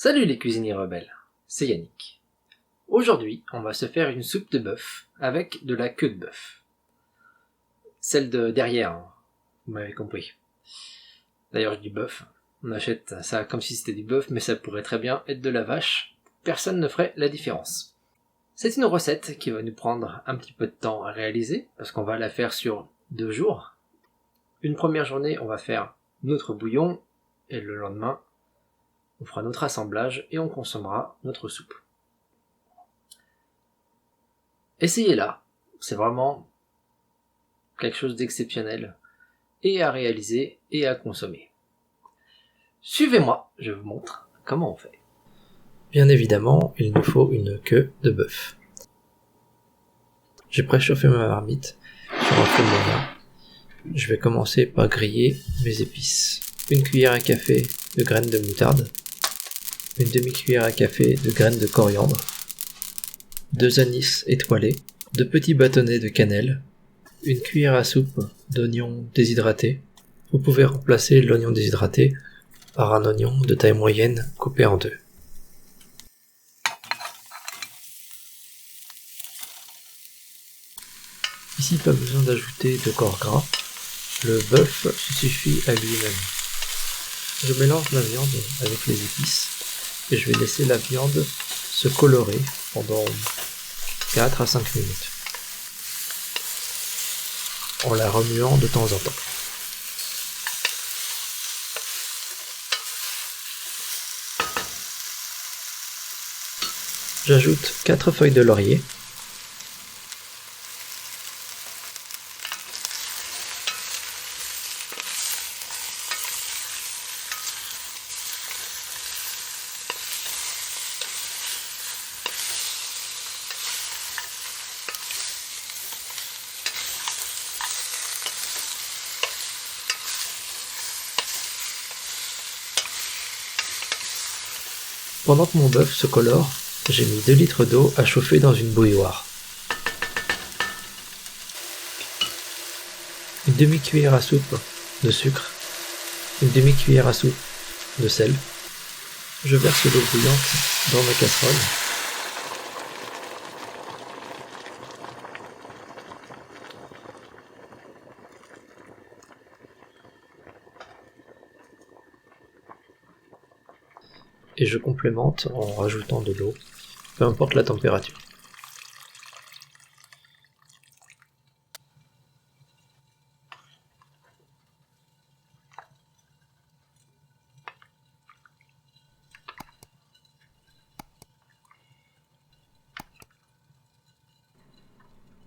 Salut les cuisiniers rebelles, c'est Yannick. Aujourd'hui, on va se faire une soupe de bœuf avec de la queue de bœuf. Celle de derrière, hein. Vous m'avez compris. D'ailleurs, je dis bœuf. On achète ça comme si c'était du bœuf, mais ça pourrait très bien être de la vache. Personne ne ferait la différence. C'est une recette qui va nous prendre un petit peu de temps à réaliser, parce qu'on va la faire sur 2 jours. Une première journée, on va faire notre bouillon, et le lendemain, on fera notre assemblage et on consommera notre soupe. Essayez-la, c'est vraiment quelque chose d'exceptionnel, et à réaliser et à consommer. Suivez-moi, je vous montre comment on fait. Bien évidemment, il nous faut une queue de bœuf. J'ai préchauffé ma marmite sur un feu moyen. Je vais commencer par griller mes épices. Une cuillère à café de graines de moutarde, une demi-cuillère à café de graines de coriandre, 2 anis étoilés, 2 petits bâtonnets de cannelle, une cuillère à soupe d'oignon déshydraté. Vous pouvez remplacer l'oignon déshydraté par un oignon de taille moyenne coupé en 2. Ici, pas besoin d'ajouter de corps gras, le bœuf se suffit à lui-même. Je mélange ma viande avec les épices et je vais laisser la viande se colorer pendant 4 à 5 minutes, en la remuant de temps en temps. J'ajoute 4 feuilles de laurier, Pendant que mon bœuf se colore, j'ai mis 2 litres d'eau à chauffer dans une bouilloire. Une demi-cuillère à soupe de sucre, une demi-cuillère à soupe de sel. Je verse l'eau bouillante dans ma casserole. Et je complémente en rajoutant de l'eau, peu importe la température.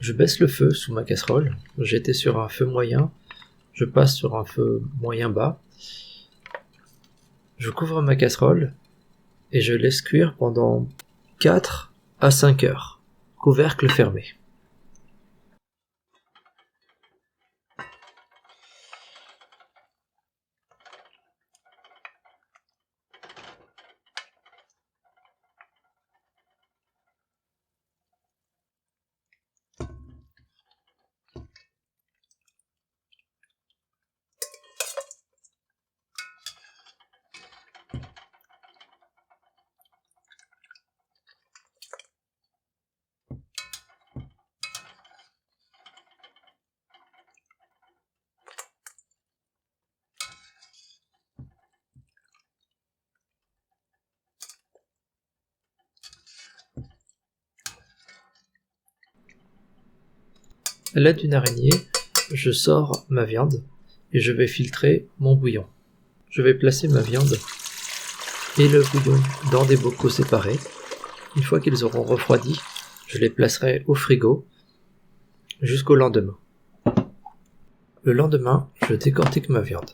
Je baisse le feu sous ma casserole, j'étais sur un feu moyen, je passe sur un feu moyen bas. Je couvre ma casserole et je laisse cuire pendant 4 à 5 heures, couvercle fermé. À l'aide d'une araignée, je sors ma viande et je vais filtrer mon bouillon. Je vais placer ma viande et le bouillon dans des bocaux séparés. Une fois qu'ils auront refroidi, je les placerai au frigo jusqu'au lendemain. Le lendemain, je décortique ma viande.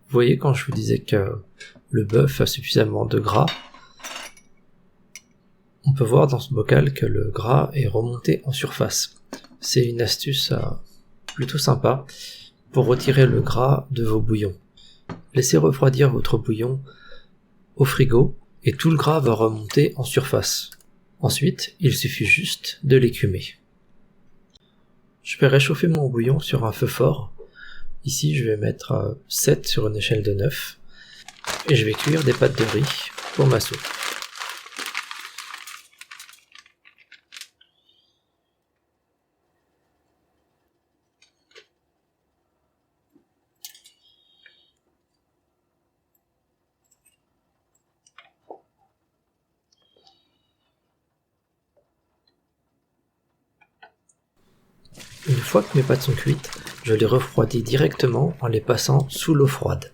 Vous voyez, quand je vous disais que le bœuf a suffisamment de gras, on peut voir dans ce bocal que le gras est remonté en surface. C'est une astuce plutôt sympa pour retirer le gras de vos bouillons. Laissez refroidir votre bouillon au frigo et tout le gras va remonter en surface. Ensuite, il suffit juste de l'écumer. Je vais réchauffer mon bouillon sur un feu fort. Ici, je vais mettre 7 sur une échelle de 9 et je vais cuire des pâtes de riz pour ma soupe. Une fois que mes pâtes sont cuites, je les refroidis directement en les passant sous l'eau froide.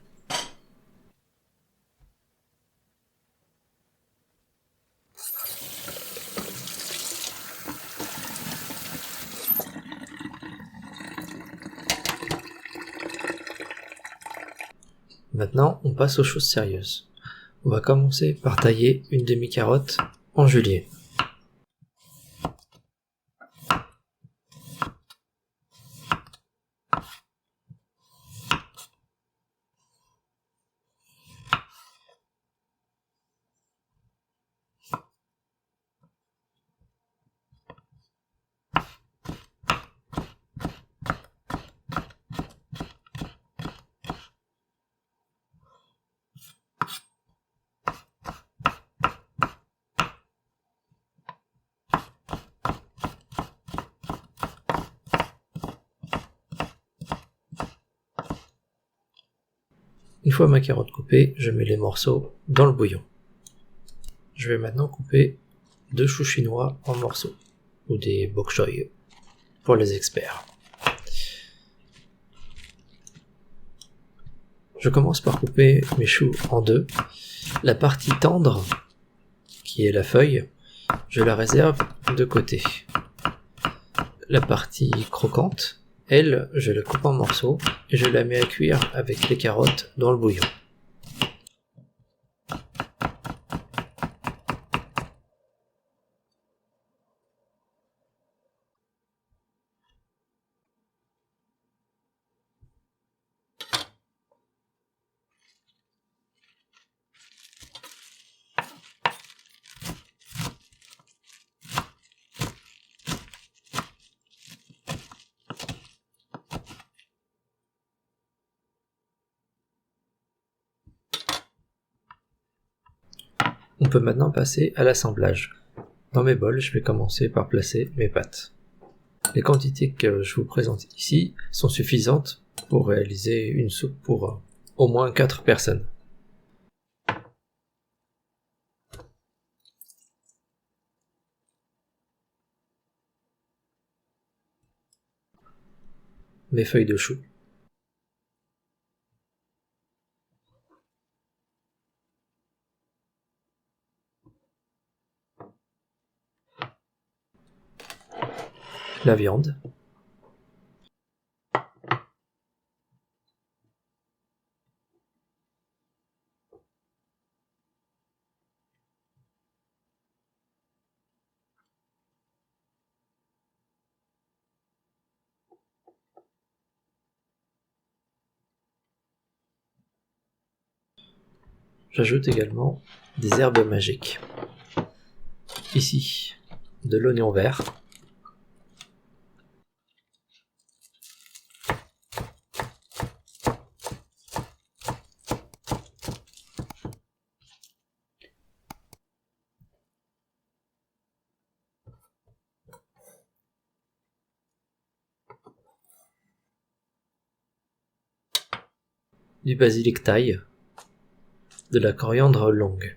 Maintenant, on passe aux choses sérieuses. On va commencer par tailler une demi-carotte en julienne. Une fois ma carotte coupée, je mets les morceaux dans le bouillon. Je vais maintenant couper 2 choux chinois en morceaux, ou des bok choy pour les experts. Je commence par couper mes choux en 2. La partie tendre, qui est la feuille, je la réserve de côté. La partie croquante, elle, je la coupe en morceaux et je la mets à cuire avec les carottes dans le bouillon. On peut maintenant passer à l'assemblage. Dans mes bols, je vais commencer par placer mes pâtes. Les quantités que je vous présente ici sont suffisantes pour réaliser une soupe pour au moins 4 personnes. Mes feuilles de chou, la viande, j'ajoute également des herbes magiques. Ici, de l'oignon vert, du basilic thaï, de la coriandre longue,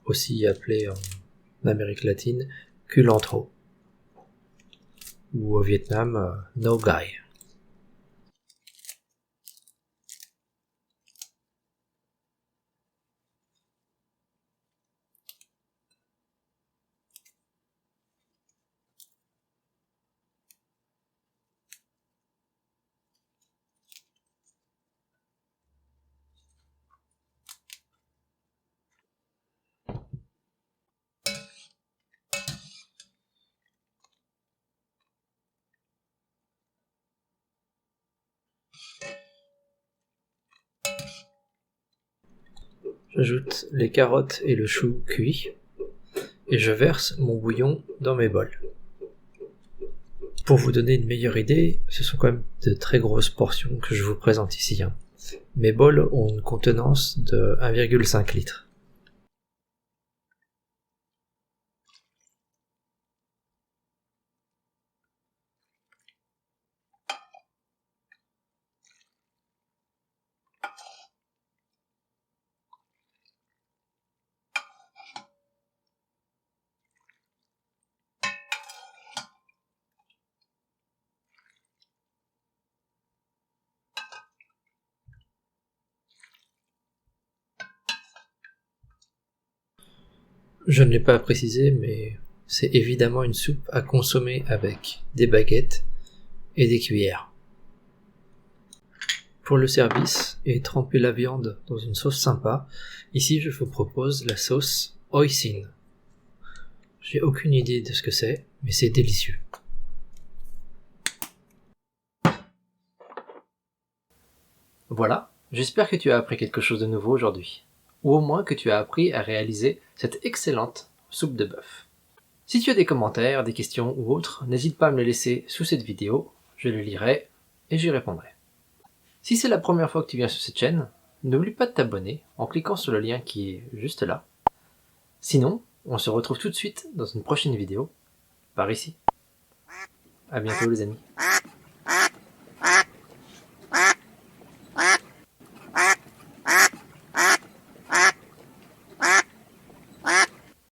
aussi appelée en Amérique latine culantro, ou au Vietnam no gai. J'ajoute les carottes et le chou cuits et je verse mon bouillon dans mes bols. Pour vous donner une meilleure idée, ce sont quand même de très grosses portions que je vous présente ici. Mes bols ont une contenance de 1,5 litre. Je ne l'ai pas précisé, mais c'est évidemment une soupe à consommer avec des baguettes et des cuillères. Pour le service et tremper la viande dans une sauce sympa, ici je vous propose la sauce hoisin. J'ai aucune idée de ce que c'est, mais c'est délicieux. Voilà, j'espère que tu as appris quelque chose de nouveau aujourd'hui, ou au moins que tu as appris à réaliser cette excellente soupe de bœuf. Si tu as des commentaires, des questions ou autres, n'hésite pas à me les laisser sous cette vidéo, je les lirai et j'y répondrai. Si c'est la première fois que tu viens sur cette chaîne, n'oublie pas de t'abonner en cliquant sur le lien qui est juste là. Sinon, on se retrouve tout de suite dans une prochaine vidéo, par ici. À bientôt les amis.